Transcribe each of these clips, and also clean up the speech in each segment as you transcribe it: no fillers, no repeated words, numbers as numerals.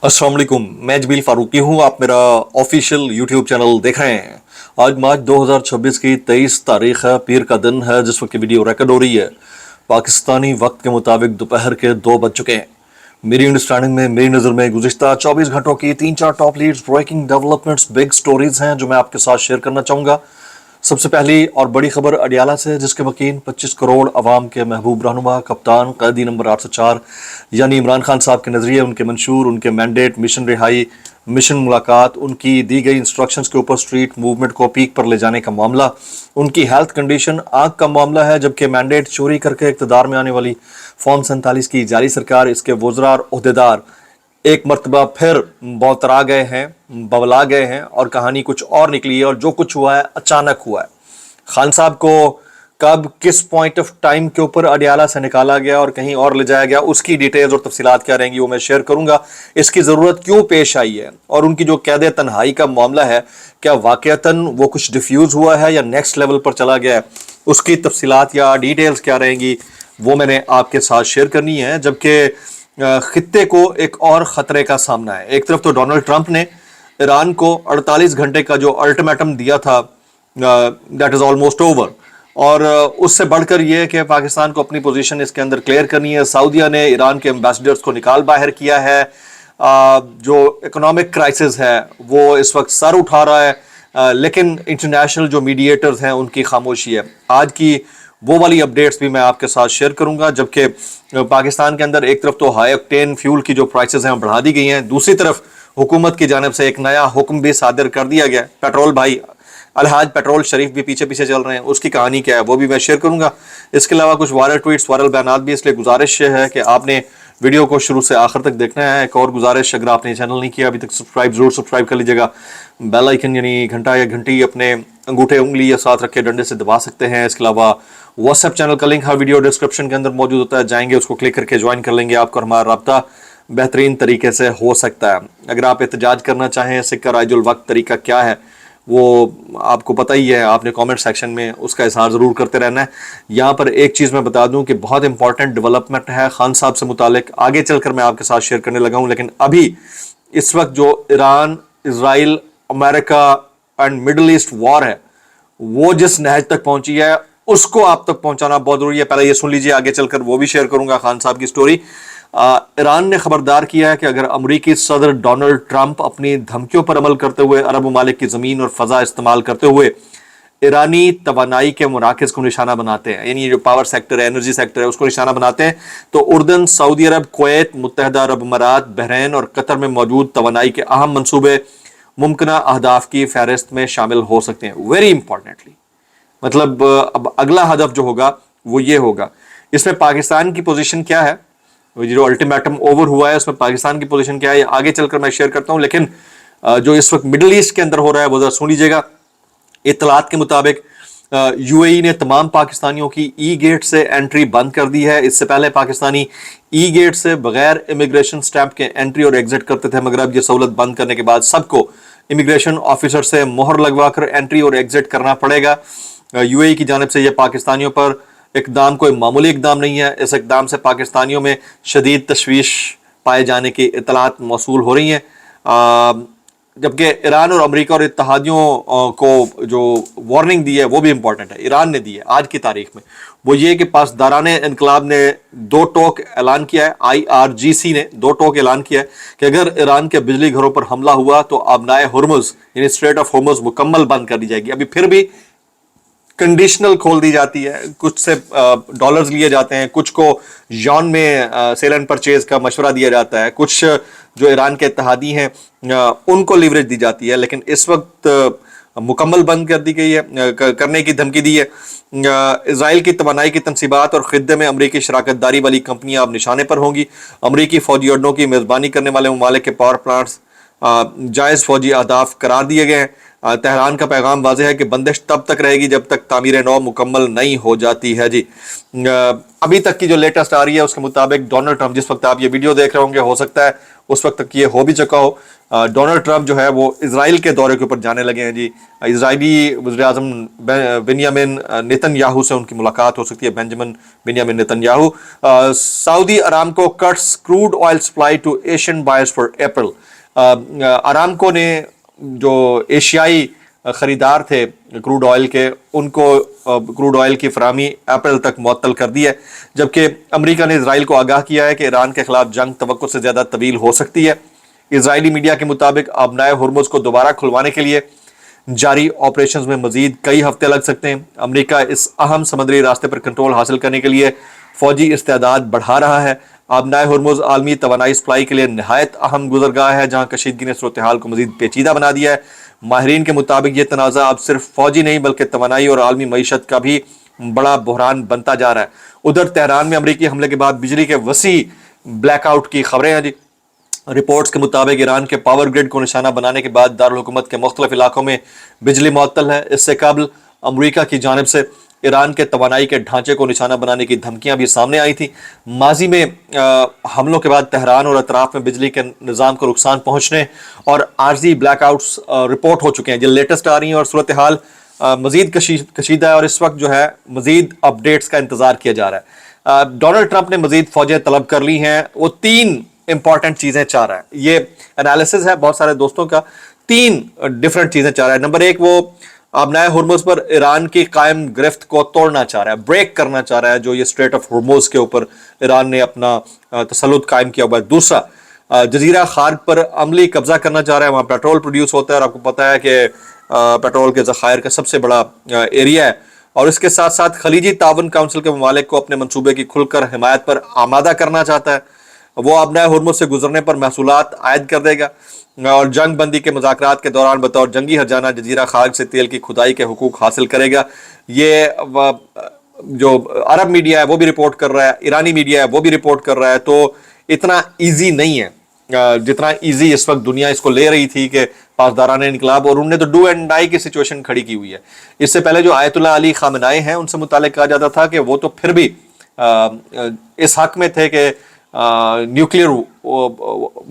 अस्सलाम वालेकुम, मैं जमील फारूकी हूँ। आप मेरा ऑफिशियल यूट्यूब चैनल देख रहे हैं। आज मार्च 2026 की 23 तारीख है, पीर का दिन है जिस वक्त की वीडियो रिकॉर्ड हो रही है। पाकिस्तानी वक्त के मुताबिक दोपहर के 2 बज चुके हैं। मेरी अंडरस्टैंडिंग में, मेरी नज़र में गुज़िश्ता 24 घंटों की 3-4 top leads, breaking developments, big stories हैं जो मैं आपके साथ शेयर करना चाहूँगा। सबसे पहली और बड़ी खबर अडियाला से, जिसके मकीन 25 करोड़ अवाम के महबूब रहनुमा, कप्तान, कैदी नंबर 804 यानी इमरान खान साहब के नज़रिए, उनके मंशूर, उनके मैंडेट, मिशन रिहाई, मिशन मुलाकात, उनकी दी गई इंस्ट्रक्शंस के ऊपर स्ट्रीट मूवमेंट को पीक पर ले जाने का मामला, उनकी हेल्थ कंडीशन, आंख का मामला है, जबकि मैंडेट चोरी करके इक़्तिदार में आने वाली फॉर्म 47 की जारी सरकार, इसके वज़रा और ओहदेदार एक मरतबा फिर बौतरा गए हैं, बवला गए हैं और कहानी कुछ और निकली है। और जो कुछ हुआ है अचानक हुआ है। खान साहब को कब, किस पॉइंट ऑफ टाइम के ऊपर अडियाला से निकाला गया और कहीं और ले जाया गया, उसकी डिटेल्स और तफसीलात क्या रहेंगी वो मैं शेयर करूंगा। इसकी ज़रूरत क्यों पेश आई है और उनकी जो कैद तन्हाई का मामला है, क्या वाकयातन वो कुछ डिफ्यूज़ हुआ है या नेक्स्ट लेवल पर चला गया है, उसकी तफसीलात या डिटेल्स क्या रहेंगी वो मैंने आपके साथ शेयर करनी है। जबकि खित्ते को एक और ख़तरे का सामना है। एक तरफ तो डोनाल्ड ट्रंप ने ईरान को 48 घंटे का जो अल्टीमेटम दिया था, दैट इज़ ऑलमोस्ट ओवर, और उससे बढ़कर यह है कि पाकिस्तान को अपनी पोजीशन इसके अंदर क्लियर करनी है। सऊदीया ने ईरान के एम्बेसडर्स को निकाल बाहर किया है। जो इकोनॉमिक क्राइसिस है वो इस वक्त सर उठा रहा है, लेकिन इंटरनेशनल जो मीडिएटर्स हैं उनकी खामोशी है। आज की वो वाली अपडेट्स भी मैं आपके साथ शेयर करूंगा। जबकि पाकिस्तान के अंदर एक तरफ तो हाई ऑक्टेन फ्यूल की जो प्राइसेस हैं बढ़ा दी गई हैं, दूसरी तरफ हुकूमत की जानिब से एक नया हुक्म भी सादर कर दिया गया। पेट्रोल भाई अलहाज पेट्रोल शरीफ भी पीछे पीछे चल रहे हैं, उसकी कहानी क्या है वो भी मैं शेयर करूंगा। इसके अलावा कुछ वायरल ट्वीट्स, वायरल बयानात भी, इसलिए गुजारिश है कि आपने वीडियो को शुरू से आखिर तक देखना है। एक और गुजारिश, अगर आपने चैनल नहीं किया अभी तक सब्सक्राइब जरूर सब्सक्राइब कर लीजिएगा। बेल आइकन यानी घंटा या घंटी अपने अंगूठे उंगली या साथ रखे डंडे से दबा सकते हैं। इसके अलावा व्हाट्सएप चैनल का लिंक हर वीडियो डिस्क्रिप्शन के अंदर मौजूद होता है, जाएंगे उसको क्लिक करके ज्वाइन कर लेंगे। आपको हमारा रब्ता बेहतरीन तरीके से हो सकता है। अगर आप एहतजाज करना चाहें, सिक्का राइजुल वक्त तरीका क्या है वो आपको पता ही है, आपने कमेंट सेक्शन में उसका इजहार ज़रूर करते रहना है। यहाँ पर एक चीज़ मैं बता दूं कि बहुत इंपॉर्टेंट डेवलपमेंट है खान साहब से मुतालिक, आगे चलकर मैं आपके साथ शेयर करने लगा हूँ। लेकिन अभी इस वक्त जो Iran, Israel, America and middle east war है वो जिस नहज तक पहुंची है उसको आप तक पहुंचाना बहुत जरूरी है। पहले ये सुन लीजिए, आगे चलकर वो भी शेयर करूंगा खान साहब की स्टोरी। ईरान ने खबरदार किया है कि अगर अमरीकी सदर डोनाल्ड ट्रंप अपनी धमकियों पर अमल करते हुए अरब ममालिक की ज़मीन और फ़ज़ा इस्तेमाल करते हुए ईरानी तवानाई के मराकज़ को निशाना बनाते हैं, यानी जो पावर सेक्टर है, एनर्जी सेक्टर है, उसको निशाना बनाते हैं, तो उर्दन, सऊदी अरब, कुवैत, मुत्तहदा अरब अमारात, बहरीन और कतर में मौजूद तवानाई के अहम मनसूबे मुमकिन अहदाफ की फहरिस्त में शामिल हो सकते हैं। वेरी इंपॉर्टेंटली, मतलब अब अगला हदफ जो होगा वो ये होगा। इसमें पाकिस्तान की पोजीशन क्या है, जो अल्टीमेटम ओवर हुआ है उसमें पाकिस्तान की पोजीशन क्या है, आगे चलकर मैं शेयर करता हूं। लेकिन जो इस वक्त मिडल ईस्ट के अंदर हो रहा है वो जरा सुन लीजिएगा। इत्तलात के मुताबिक यूएई ने तमाम पाकिस्तानियों की ई गेट से एंट्री बंद कर दी है। इससे पहले पाकिस्तानी ई गेट से बगैर इमिग्रेशन स्टैंप के एंट्री और एग्जिट करते थे, मगर अब ये सहूलत बंद करने के बाद सबको इमिग्रेशन ऑफिसर से मोहर लगवा कर एंट्री और एग्जिट करना पड़ेगा। यूएई की जानिब से यह पाकिस्तानियों पर इकदाम कोई मामूली इकदाम नहीं है। इस इकदाम से पाकिस्तानियों में शदीद तशवीश पाए जाने की इतलात मौसूल हो रही हैं। जबकि ईरान और अमेरिका और इत्तहादियों को जो वार्निंग दी है वो भी इंपॉर्टेंट है, ईरान ने दी है आज की तारीख में। वो ये कि पासदारान इनकलाब ने 2 टोक ऐलान किया है, IRGC ने 2 टोक ऐलान किया है कि अगर ईरान के बिजली घरों पर हमला हुआ तो आबनाए हुर्मुज यानी स्ट्रेट ऑफ हुर्मुज मुकम्मल बंद कर दी जाएगी। अभी फिर भी कंडीशनल खोल दी जाती है, कुछ से डॉलर्स लिए जाते हैं, कुछ को यॉन में सेल एंड परचेज का मशवरा दिया जाता है, कुछ जो ईरान के इत्तहादी हैं उनको लीवरेज दी जाती है। लेकिन इस वक्त मुकम्मल बंद कर दी गई है, करने की धमकी दी है। इसराइल की तवानाई की तनसीबात और खिद्दे में अमरीकी शराकत दारी वाली कंपनियां अब निशाने पर होंगी। अमरीकी फौजी अड्डों की मेज़बानी करने वाले ममालिक के पावर प्लांट्स जायज़ फौजी अहदाफ करार दिए गए हैं। तेहरान का पैगाम वाज़ेह है कि बंदिश तब तक रहेगी जब तक तामीर नौ मुकम्मल नहीं हो जाती है। जी, अभी तक की जो लेटेस्ट आ रही है उसके मुताबिक डोनाल्ड ट्रंप, जिस वक्त आप ये वीडियो देख रहे होंगे हो सकता है उस वक्त तक ये हो भी चुका हो। डोनाल्ड ट्रंप जो है वो इसराइल के दौरे के ऊपर जाने लगे हैं जी। इजरायली वज़ीर-ए-आज़म बेंयामिन नेतन्याहू से उनकी मुलाकात हो सकती है, Benjamin Binyamin Netanyahu. Saudi Aramco cuts crude oil supply to Asian buyers for April. Aramco ने जो एशियाई खरीदार थे क्रूड ऑयल के, उनको क्रूड ऑयल की फराहमी अप्रैल तक मुअत्तल कर दी है, जबकि अमेरिका ने इसराइल को आगाह किया है कि ईरान के खिलाफ जंग तवक्को से ज़्यादा तवील हो सकती है। इजरायली मीडिया के मुताबिक आबनाए हुर्मुज़ को दोबारा खुलवाने के लिए जारी ऑपरेशंस में मजीद कई हफ्ते लग सकते हैं। अमेरिका इस अहम समुद्री रास्ते पर कंट्रोल हासिल करने के लिए फौजी इस्तेदाद बढ़ा रहा है। आबनाए हुर्मुज़ आलमी तवानाई सप्लाई के लिए नहायत अहम गुजरगाह है, जहाँ कशीदगी ने सूरत हाल को मजीद पेचीदा बना दिया है। माहिरीन के मुताबिक ये तनाज़ा अब सिर्फ फौजी नहीं बल्कि तवानाई और आलमी मईशत का भी बड़ा बहरान बनता जा रहा है। उधर तेहरान में अमरीकी हमले के बाद बिजली के वसी ब्लैकआउट की खबरें हैं जी। रिपोर्ट्स के मुताबिक ईरान के पावर ग्रिड को निशाना बनाने के बाद दारुल हुकूमत के मुख्तलिफ इलाकों में बिजली मुअत्तल है। इससे कबल अमरीका की जानिब से ईरान के तवानाई के ढांचे को निशाना बनाने की धमकियां भी सामने आई थी। माजी में हमलों के बाद तेहरान और अतराफ में बिजली के निज़ाम को नुकसान पहुंचने और आर्जी ब्लैकआउट्स रिपोर्ट हो चुके हैं, जो लेटेस्ट आ रही हैं और सूरत हाल मजीद कशीदा है और इस वक्त जो है मजीद अपडेट्स का इंतजार किया जा रहा है। डोनाल्ड ट्रंप ने मजीद फौजें तलब कर ली हैं, वो 3 इंपॉर्टेंट चीजें चाह रहा है। ये एनालिसिस है बहुत सारे दोस्तों का, 3 डिफरेंट चीजें चाह रहा है। नंबर 1, वो आबनाए हुर्मुज़ पर ईरान की कायम गिरफ्त को तोड़ना चाह रहा है, ब्रेक करना चाह रहा है, जो ये स्ट्रेट ऑफ हुर्मुज़ के ऊपर ईरान ने अपना तसल्लुत कायम किया हुआ है। दूसरा, जजीरा खार्क पर अमली कब्जा करना चाह रहा है, वहाँ पेट्रोल प्रोड्यूस होता है और आपको पता है कि पेट्रोल के ज़खायर का सबसे बड़ा एरिया है। और इसके साथ साथ खलीजी ताउन काउंसिल के ममालिक को अपने मनसूबे की खुलकर हिमायत पर आमादा करना चाहता है। वो आबनाए हुर्मुज़ से गुजरने पर महसूलात आयद कर देगा और जंग बंदी के मुज़ाकरात के दौरान बतौर जंगी हर्जाना जजीरा खार्क से तेल की खुदाई के हुकूक हासिल करेगा। ये जो अरब मीडिया है वो भी रिपोर्ट कर रहा है, ईरानी मीडिया है वो भी रिपोर्ट कर रहा है। तो इतना ईजी नहीं है जितना ईजी इस वक्त दुनिया इसको ले रही थी कि पासदारान इनकलाब, और उनने तो डू एंड डाई की सिचुएशन खड़ी की हुई है। इससे पहले जो आयतुल्लाह अली खामेनेई हैं उनसे मुतालिक कहा जाता था कि वो तो फिर भी इस हक में थे कि न्यूक्लियर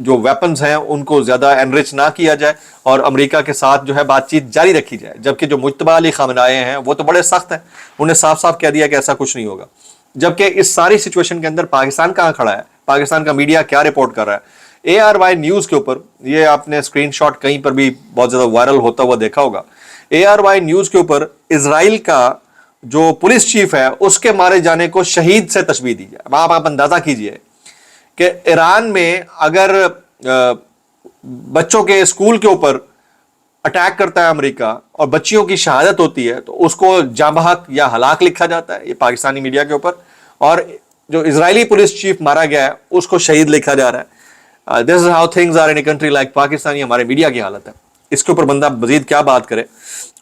जो वेपन्स हैं उनको ज़्यादा एनरिच ना किया जाए और अमेरिका के साथ जो है बातचीत जारी रखी जाए, जबकि जो मुज्तबा अली खामेनेई हैं वो तो बड़े सख्त हैं, उन्हें साफ साफ कह दिया कि ऐसा कुछ नहीं होगा। जबकि इस सारी सिचुएशन के अंदर पाकिस्तान कहाँ खड़ा है, पाकिस्तान का मीडिया क्या रिपोर्ट कर रहा है। ARY न्यूज़ के ऊपर, ये आपने स्क्रीनशॉट कहीं पर भी बहुत ज़्यादा वायरल होता हुआ देखा होगा, ARY न्यूज़ के ऊपर इजराइल का जो पुलिस चीफ है उसके मारे जाने को शहीद से तशबीह दी जाए। आप अंदाजा कीजिए कि ईरान में अगर बच्चों के स्कूल के ऊपर अटैक करता है अमेरिका और बच्चियों की शहादत होती है तो उसको जांबहक या हलाक लिखा जाता है, ये पाकिस्तानी मीडिया के ऊपर, और जो इजरायली पुलिस चीफ मारा गया है उसको शहीद लिखा जा रहा है। This is how things are in a country like Pakistan. हमारे मीडिया की हालत है, इसके ऊपर बंदा मजीद क्या बात करे।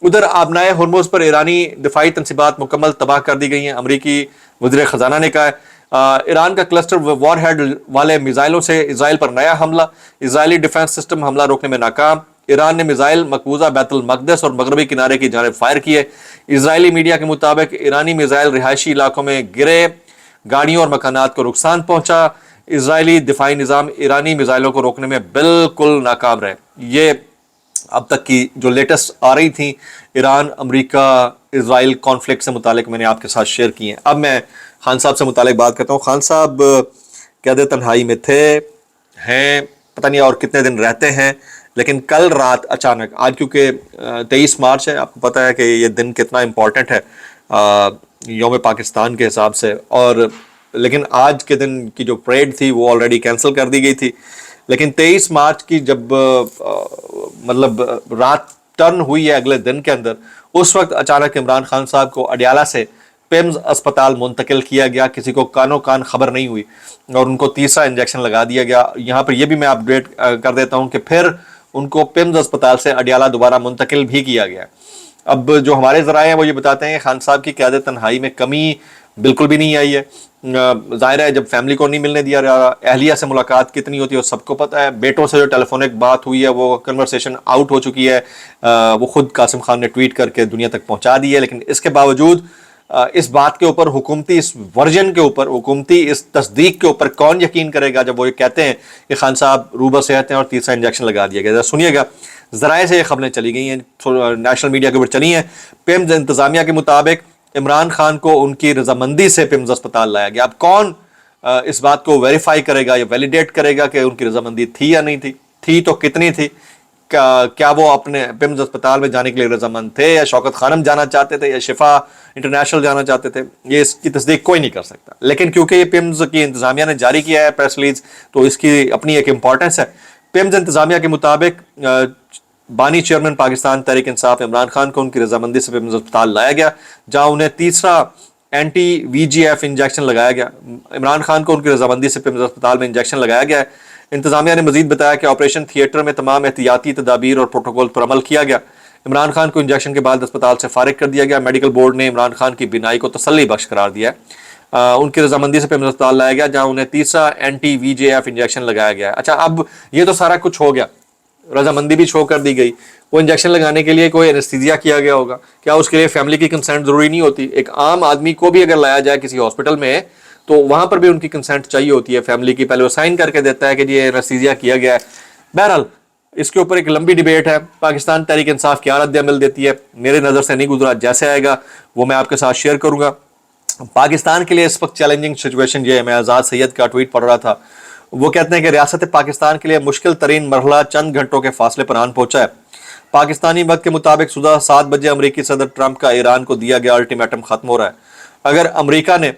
उधर आबनाए हुर्मुज़ पर ईरानी दिफाई तनसीबात मुकम्मल तबाह कर दी गई हैं। अमरीकी वज़ीर ख़जाना ने कहा है ईरान का क्लस्टर वॉरहेड वाले मिसाइलों से इसराइल पर नया हमला, इजरायली डिफेंस सिस्टम हमला रोकने में नाकाम। ईरान ने मिसाइल मकबूजा बैतुल मक़दस और मगरबी किनारे की जानिब फायर किए। इजरायली मीडिया के मुताबिक ईरानी मिसाइल रिहायशी इलाकों में गिरे, गाड़ियों और मकानात को नुकसान पहुंचा। इजरायली दिफाई निज़ाम ईरानी मिसाइलों को रोकने में बिल्कुल नाकाम रहे। ये अब तक की जो लेटेस्ट आ रही थी ईरान अमेरिका इजराइल कॉन्फ्लिक्ट से मुतालिक मैंने आपके साथ शेयर की हैं। अब मैं खान साहब से मुतालिक बात करता हूँ। खान साहब क़ैद तन्हाई में थे, हैं, पता नहीं और कितने दिन रहते हैं, लेकिन कल रात अचानक, आज क्योंकि 23 मार्च है, आपको पता है कि ये दिन कितना इम्पोर्टेंट है यौम पाकिस्तान के हिसाब से, और लेकिन आज के दिन की जो परेड थी वो ऑलरेडी कैंसिल कर दी गई थी। लेकिन 23 मार्च की जब मतलब रात टर्न हुई है अगले दिन के अंदर, उस वक्त अचानक इमरान खान साहब को अडियाला से पिम्स अस्पताल मुंतकिल किया गया। किसी को कानो कान खबर नहीं हुई और उनको तीसरा इंजेक्शन लगा दिया गया। यहाँ पर यह भी मैं अपडेट कर देता हूँ कि फिर उनको पिम्स अस्पताल से अडियाला दोबारा मुंतकिल भी किया गया। अब जो हमारे ज़राए हैं वो ये बताते हैं खान साहब की क़यादत तन्हाई में कमी बिल्कुल भी नहीं आई है। ज़ाहिर है जब फैमिली को नहीं मिलने दिया रहा, अहलिया से मुलाकात कितनी होती है वो सबको पता है। बेटों से जो टेलीफोनिक बात हुई है वो कन्वर्सेशन आउट हो चुकी है, वो खुद कासिम खान ने ट्वीट करके दुनिया तक पहुंचा दी है। लेकिन इसके बावजूद اس بات کے اوپر, حکومتی اس ورژن کے اوپر, حکومتی اس تصدیق کے اوپر کون یقین کرے گا جب وہ یہ کہتے ہیں کہ خان صاحب روبہ صحت ہیں اور تیسرا انجیکشن لگا دیا گیا. ذرا سنیے گا, ذرائع سے یہ خبریں چلی گئی ہیں, نیشنل میڈیا کے اوپر چلی ہیں. پیمز انتظامیہ کے مطابق عمران خان کو ان کی رضامندی سے پیمز اسپتال لایا گیا. اب کون اس بات کو ویریفائی کرے گا یا ویلیڈیٹ کرے گا کہ ان کی رضامندی تھی یا نہیں تھی, تھی تو کتنی تھی, کیا وہ اپنے پیمز اسپتال میں جانے کے لیے رضامند تھے, یا شوکت خانم جانا چاہتے تھے, یا شفا انٹرنیشنل جانا چاہتے تھے, یہ اس کی تصدیق کوئی نہیں کر سکتا. لیکن کیونکہ یہ پیمز کی انتظامیہ نے جاری کیا ہے پریس ریلیز, تو اس کی اپنی ایک امپورٹنس ہے. پیمز انتظامیہ کے مطابق بانی چیئرمین پاکستان تحریک انصاف عمران خان کو ان کی رضامندی سے پیمز اسپتال لایا گیا, جہاں انہیں تیسرا اینٹی وی جی ایف انجیکشن لگایا گیا. عمران خان کو ان کی رضامندی سے پیمز اسپتال میں انجیکشن لگایا گیا ہے. انتظامیہ نے مزید بتایا کہ آپریشن تھیٹر میں تمام احتیاطی تدابیر اور پروٹوکول پر عمل کیا گیا. عمران خان کو انجیکشن کے بعد اسپتال سے فارغ کر دیا گیا. میڈیکل بورڈ نے عمران خان کی بینائی کو تسلی بخش قرار دیا ہے. ان کی رضامندی سے پیمز اسپتال لایا گیا, جہاں انہیں تیسرا اینٹی وی جے ایف انجیکشن لگایا گیا ہے. اچھا, اب یہ تو سارا کچھ ہو گیا, رضامندی بھی شو کر دی گئی. وہ انجیکشن لگانے کے لیے کوئی انستھیزیا کیا گیا ہوگا, کیا اس کے لیے فیملی کی کنسنٹ ضروری نہیں ہوتی؟ ایک عام آدمی کو بھی اگر لایا جائے کسی ہاسپٹل میں تو وہاں پر بھی ان کی کنسنٹ چاہیے ہوتی ہے فیملی کی. پہلے وہ سائن کر کے دیتا ہے کہ جی یہ انستھیزیا کیا گیا ہے. بہرحال اس کے اوپر ایک لمبی ڈیبیٹ ہے. پاکستان تحریک انصاف کیا رد عمل دیتی ہے, میرے نظر سے نہیں گزرا, جیسے آئے گا وہ میں آپ کے ساتھ شیئر کروں گا. پاکستان کے لیے اس وقت چیلنجنگ سچویشن یہ ہے. میں آزاد سید کا ٹویٹ پڑھ رہا تھا, وہ کہتے ہیں کہ ریاست پاکستان کے لیے مشکل ترین مرحلہ چند گھنٹوں کے فاصلے پر آن پہنچا ہے. پاکستانی وقت کے مطابق صبح 7 بجے امریکی صدر ٹرمپ کا ایران کو دیا گیا الٹیمیٹم ختم ہو رہا ہے. اگر امریکہ نے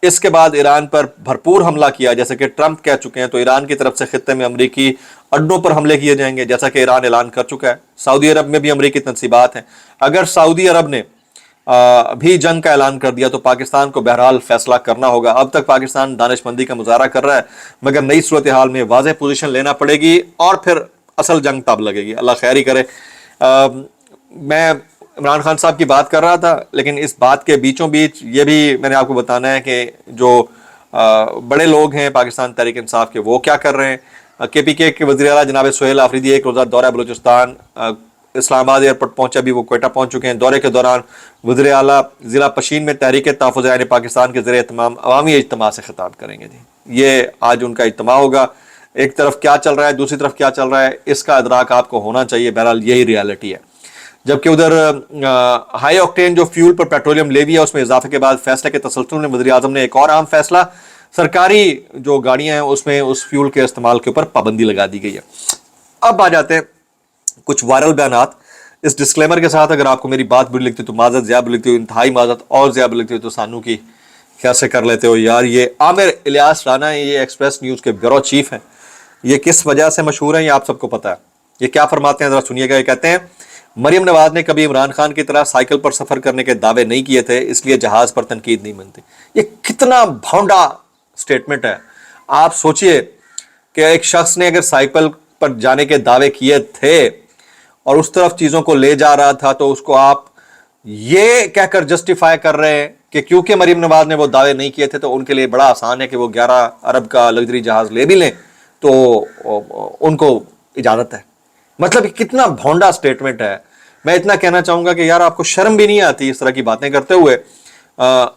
اس کے بعد ایران پر بھرپور حملہ کیا جیسے کہ ٹرمپ کہہ چکے ہیں, تو ایران کی طرف سے خطے میں امریکی اڈوں پر حملے کیے جائیں گے, جیسا کہ ایران اعلان کر چکا ہے. سعودی عرب میں بھی امریکی تنصیبات ہیں. اگر سعودی عرب نے بھی جنگ کا اعلان کر دیا تو پاکستان کو بہرحال فیصلہ کرنا ہوگا. اب تک پاکستان دانش مندی کا مظاہرہ کر رہا ہے, مگر نئی صورتحال میں واضح پوزیشن لینا پڑے گی اور پھر اصل جنگ تب لگے گی. اللہ خیر ہی کرے. میں عمران خان صاحب کی بات کر رہا تھا, لیکن اس بات کے بیچوں بیچ یہ بھی میں نے آپ کو بتانا ہے کہ جو بڑے لوگ ہیں پاکستان تحریک انصاف کے, وہ کیا کر رہے ہیں. کے پی کے وزیر اعلیٰ جناب سہیل آفریدی ایک روزہ دورہ بلوچستان اسلام آباد ایئرپورٹ پہنچے, ابھی وہ کوئٹہ پہنچ چکے ہیں. دورے کے دوران وزیر اعلیٰ ضلع پشین میں تحریک تحفظ عین پاکستان کے زیر اہتمام عوامی اجتماع سے خطاب کریں گے. یہ آج ان کا اجتماع ہوگا. ایک طرف کیا چل رہا ہے, دوسری طرف کیا چل رہا ہے, اس کا ادراک آپ کو ہونا چاہیے. بہرحال یہی ریالٹی ہے. جبکہ ادھر ہائی آکٹین جو فیول پر پیٹرولیم لیوی ہے اس میں اضافے کے بعد فیصلے کے تسلسل میں وزیر اعظم نے ایک اور اہم فیصلہ, سرکاری جو گاڑیاں ہیں اس میں اس فیول کے استعمال کے اوپر پابندی لگا دی گئی ہے. اب آ جاتے ہیں کچھ وائرل بیانات. اس ڈسکلیمر کے ساتھ اگر آپ کو میری بات بری لگتی تو معذرت, زیادہ بری لگتی ہو, انتہائی معذرت, اور زیادہ بری لگتی ہو تو سانو کی کیسے کر لیتے ہو یار. یہ عامر الیاس رانا ہے, یہ ایکسپریس نیوز کے بیورو چیف ہیں. یہ کس وجہ سے مشہور ہیں یہ آپ سب کو پتا ہے. یہ کیا فرماتے ہیں ذرا سنیے گا. یہ کہتے ہیں مریم نواز نے کبھی عمران خان کی طرح سائیکل پر سفر کرنے کے دعوے نہیں کیے تھے, اس لیے جہاز پر تنقید نہیں بنتی. یہ کتنا بھونڈا سٹیٹمنٹ ہے. آپ سوچئے کہ ایک شخص نے اگر سائیکل پر جانے کے دعوے کیے تھے اور اس طرف چیزوں کو لے جا رہا تھا, تو اس کو آپ یہ کہہ کر جسٹیفائی کر رہے ہیں کہ کیونکہ مریم نواز نے وہ دعوے نہیں کیے تھے تو ان کے لیے بڑا آسان ہے کہ وہ 11 ارب کا لگژری جہاز لے بھی لیں تو ان کو اجازت ہے. مطلب کتنا بھونڈا سٹیٹمنٹ ہے. میں اتنا کہنا چاہوں گا کہ یار آپ کو شرم بھی نہیں آتی اس طرح کی باتیں کرتے ہوئے.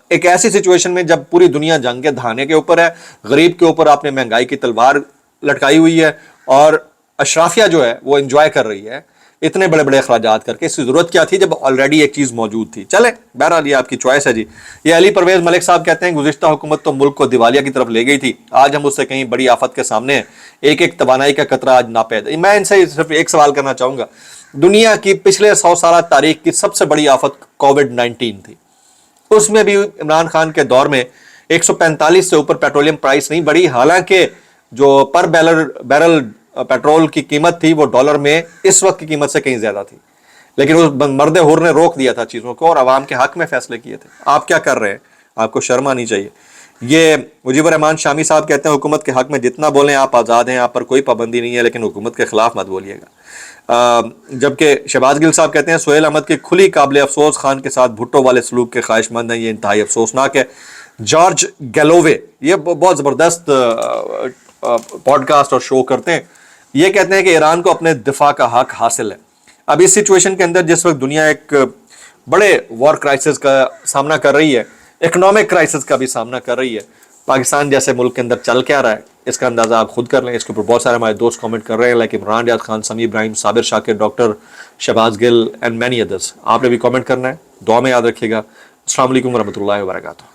ایک ایسی سچویشن میں جب پوری دنیا جنگ کے دھانے کے اوپر ہے, غریب کے اوپر آپ نے مہنگائی کی تلوار لٹکائی ہوئی ہے اور اشرافیہ جو ہے وہ انجوائے کر رہی ہے اتنے بڑے بڑے اخراجات کر کے. اس کی ضرورت کیا تھی جب آلریڈی ایک چیز موجود تھی. چلیں بہرحال یہ آپ کی چوائس ہے جی. یہ علی پرویز ملک صاحب کہتے ہیں گزشتہ حکومت تو ملک کو دیوالیہ کی طرف لے گئی تھی, آج ہم اس سے کہیں بڑی آفت کے سامنے ہیں. ایک ایک توانائی کا قطرہ آج ناپید. میں ان سے صرف ایک سوال کرنا چاہوں گا. دنیا کی پچھلے 100 سالہ تاریخ کی سب سے بڑی آفت کووڈ-19 تھی. اس میں بھی عمران خان کے دور میں 145 سے اوپر پیٹرولیم پرائس نہیں بڑھی, حالانکہ جو پر بیرل پیٹرول کی قیمت تھی وہ ڈالر میں اس وقت کی قیمت سے کہیں زیادہ تھی. لیکن اس مرد حر نے روک دیا تھا چیزوں کو اور عوام کے حق میں فیصلے کیے تھے. آپ کیا کر رہے ہیں؟ آپ کو شرم آنی چاہیے. یہ مجیب الرحمان شامی صاحب کہتے ہیں حکومت کے حق میں جتنا بولیں آپ آزاد ہیں, آپ پر کوئی پابندی نہیں ہے, لیکن حکومت کے خلاف مت بولیے گا. جبکہ شہباز گل صاحب کہتے ہیں سہیل احمد کی کھلی قابل افسوس خان کے ساتھ بھٹو والے سلوک کے خواہش مند ہیں, یہ انتہائی افسوسناک ہے. جارج گیلووے یہ بہت زبردست پوڈ کاسٹ اور شو کرتے ہیں. یہ کہتے ہیں کہ ایران کو اپنے دفاع کا حق حاصل ہے. اب اس سچویشن کے اندر جس وقت دنیا ایک बड़े वॉर क्राइसिस का सामना कर रही है, इकोनॉमिक क्राइसिस का भी सामना कर रही है। पाकिस्तान जैसे मुल्क के अंदर चल क्या रहा है, इसका अंदाजा आप खुद कर लें। इसके ऊपर बहुत सारे हमारे दोस्त कमेंट कर रहे हैं, like Imran Riyaz Khan, Sami Ibrahim, Sabir Shakir, doctor Shahbaz Gill and many others. आपने भी कमेंट करना है। दुआ में याद रखिएगा। अस्सलाम वालेकुम वरहमतुल्लाहि वबरकातुहू।